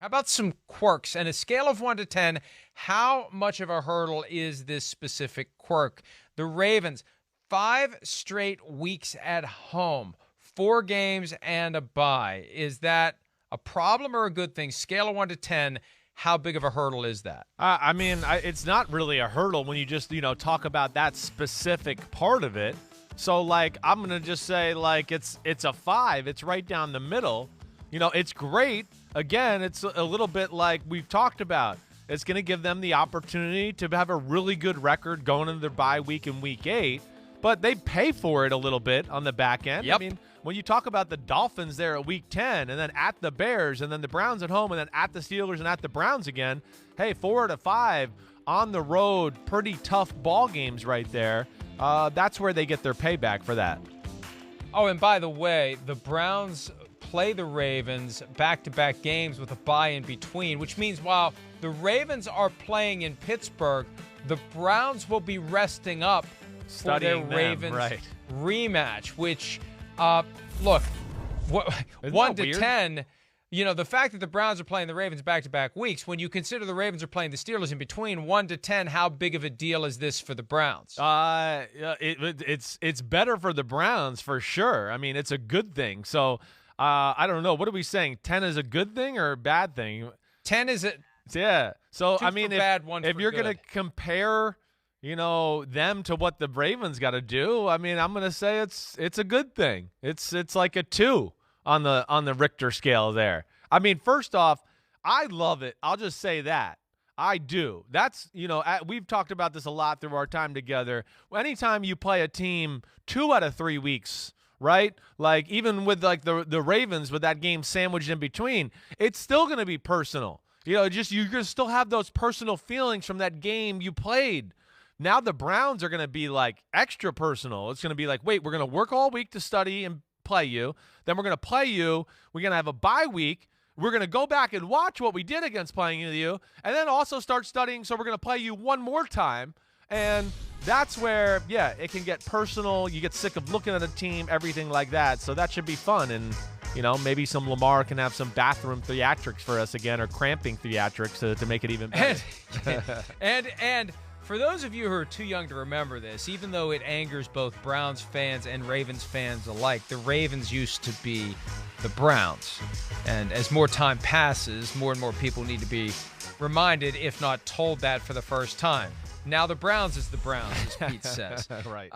How about some quirks? And a scale of 1 to 10, how much of a hurdle is this specific quirk? The Ravens, 5 straight weeks at home, 4 games and a bye. Is that a problem or a good thing? Scale of 1 to 10, how big of a hurdle is that? It's not really a hurdle when you just, talk about that specific part of it. So, I'm going to just say, it's a 5. It's right down the middle. It's great. Again, it's a little bit like we've talked about. It's going to give them the opportunity to have a really good record going into their bye week in week 8, but they pay for it a little bit on the back end. Yep. I mean, when you talk about the Dolphins there at week 10 and then at the Bears and then the Browns at home and then at the Steelers and at the Browns again, hey, 4 to 5 on the road, pretty tough ball games right there. That's where they get their payback for that. Oh, and by the way, the Browns play the Ravens back-to-back games with a bye in between, which means while the Ravens are playing in Pittsburgh, the Browns will be resting up for their Ravens rematch, which, look, 1 to 10, the fact that the Browns are playing the Ravens back-to-back weeks, when you consider the Ravens are playing the Steelers in between, 1 to 10, how big of a deal is this for the Browns? It's better for the Browns for sure. I mean, it's a good thing. So, I don't know. What are we saying? 10 is a good thing or a bad thing? 10 is yeah. So, I mean, if you're going to compare, them to what the Ravens got to do, I mean, I'm going to say it's a good thing. It's like a 2 on the Richter scale there. I mean, first off, I love it. I'll just say that. I do. That's, we've talked about this a lot through our time together. Anytime you play a team 2 out of 3 weeks, right? Like even with the Ravens with that game sandwiched in between, it's still going to be personal. You're going to still have those personal feelings from that game you played. Now the Browns are going to be extra personal. It's going to be wait, we're going to work all week to study and play you. Then we're going to play you. We're going to have a bye week. We're going to go back and watch what we did against playing you, and then also start studying, so we're going to play you one more time. And that's where, it can get personal. You get sick of looking at a team, everything like that. So that should be fun. And, maybe some Lamar can have some bathroom theatrics for us again, or cramping theatrics to make it even better. And for those of you who are too young to remember this, even though it angers both Browns fans and Ravens fans alike, the Ravens used to be the Browns. And as more time passes, more and more people need to be reminded, if not told that for the first time. Now the Browns is the Browns, as Pete says. Right.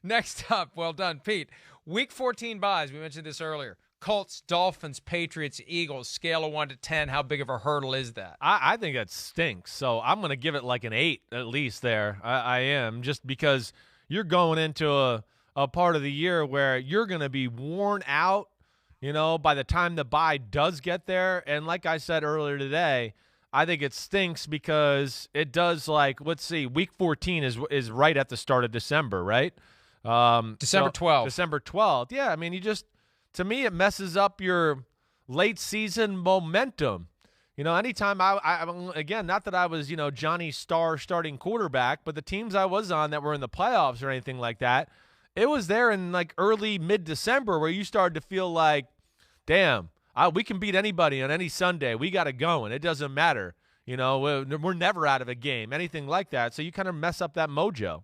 Next up, well done, Pete. Week 14 buys, we mentioned this earlier. Colts, Dolphins, Patriots, Eagles, scale of 1 to 10. How big of a hurdle is that? I think it stinks. So I'm going to give it an 8 at least there. I am, just because you're going into a part of the year where you're going to be worn out, by the time the bye does get there. And like I said earlier today, I think it stinks because it does let's see, week 14 is right at the start of December, right? December 12th. December 12th. Yeah, I mean, to me, it messes up your late season momentum. Anytime I again, not that I was, Johnny Starr starting quarterback, but the teams I was on that were in the playoffs or anything like that, it was there in early mid-December where you started to feel damn, we can beat anybody on any Sunday. We got it going. It doesn't matter. We're never out of a game, anything like that. So you kind of mess up that mojo.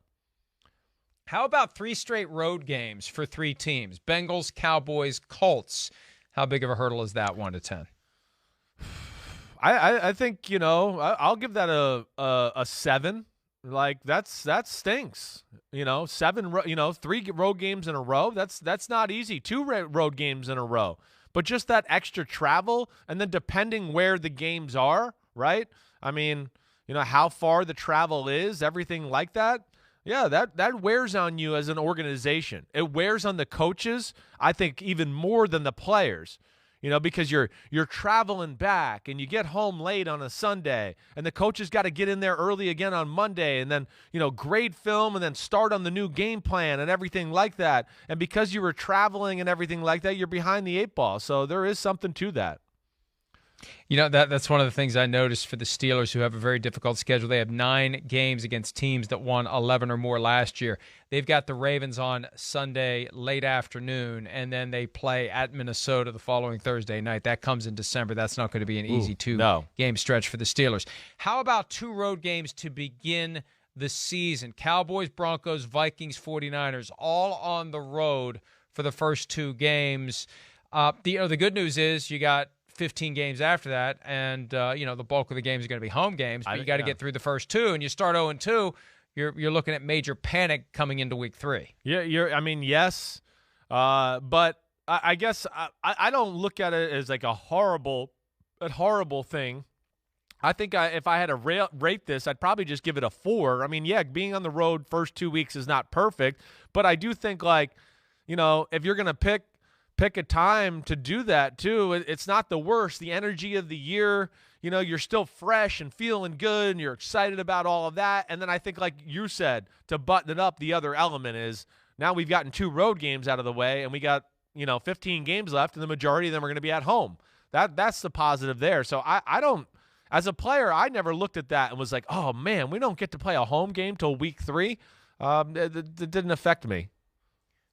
How about 3 straight road games for 3 teams? Bengals, Cowboys, Colts. How big of a hurdle is that, 1 to 10? I think, I'll give that a 7. That stinks. 7, 3 road games in a row. That's not easy. 2 road games in a row. But just that extra travel, and then depending where the games are, right? I mean, how far the travel is, everything like that. Yeah, that wears on you as an organization. It wears on the coaches, I think, even more than the players. Because you're traveling back and you get home late on a Sunday, and the coaches got to get in there early again on Monday, and then, grade film and then start on the new game plan and everything like that. And because you were traveling and everything like that, you're behind the 8 ball. So there is something to that. You know, that's one of the things I noticed for the Steelers, who have a very difficult schedule. They have 9 games against teams that won 11 or more last year. They've got the Ravens on Sunday late afternoon, and then they play at Minnesota the following Thursday night. That comes in December. That's not going to be an easy two-game stretch for the Steelers. How about 2 road games to begin the season? Cowboys, Broncos, Vikings, 49ers, all on the road for the first 2 games. The good news is you got 15 games after that, and the bulk of the games are going to be home games, but you got to get through the first 2, and you start 0-2, you're looking at major panic coming into week 3. Yeah, yes, but I guess I don't look at it as like a horrible thing. I think if I had to rate this, I'd probably just give it a 4. I mean, yeah, being on the road first 2 weeks is not perfect, but I do think, like, if you're going to pick a time to do that too, it's not the worst. The energy of the year, you're still fresh and feeling good and you're excited about all of that. And then I think, like you said, to button it up, the other element is now we've gotten 2 road games out of the way and we got 15 games left, and the majority of them are going to be at home. That's the positive there. So I don't, as a player, I never looked at that and was like, oh man, we don't get to play a home game till week 3. It didn't affect me.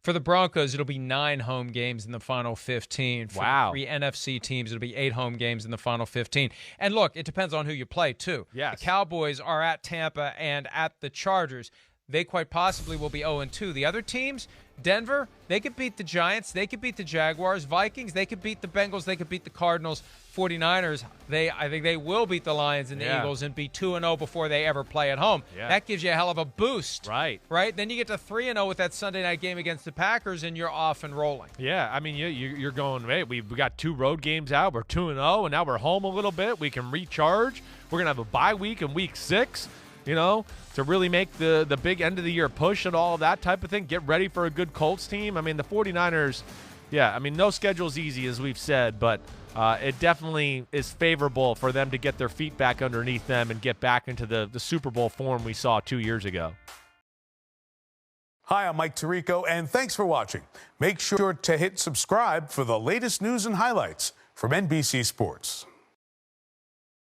For the Broncos, it'll be 9 home games in the final 15. For the 3 NFC teams, it'll be 8 home games in the final 15. And look, it depends on who you play, too. Yes. The Cowboys are at Tampa and at the Chargers. They quite possibly will be 0-2. The other teams, Denver, they could beat the Giants. They could beat the Jaguars. Vikings, they could beat the Bengals. They could beat the Cardinals. 49ers, I think they will beat the Lions and the Eagles and be 2-0 before they ever play at home. Yeah. That gives you a hell of a boost. Right. Then you get to 3-0 with that Sunday night game against the Packers, and you're off and rolling. Yeah, I mean, you're going, hey, we've got 2 road games out. We're 2-0, and now we're home a little bit. We can recharge. We're going to have a bye week in week 6. To really make the big end of the year push and all of that type of thing. Get ready for a good Colts team. I mean, the 49ers, no schedule's easy, as we've said, but it definitely is favorable for them to get their feet back underneath them and get back into the Super Bowl form we saw 2 years ago. Hi, I'm Mike Tirico, and thanks for watching. Make sure to hit subscribe for the latest news and highlights from NBC Sports.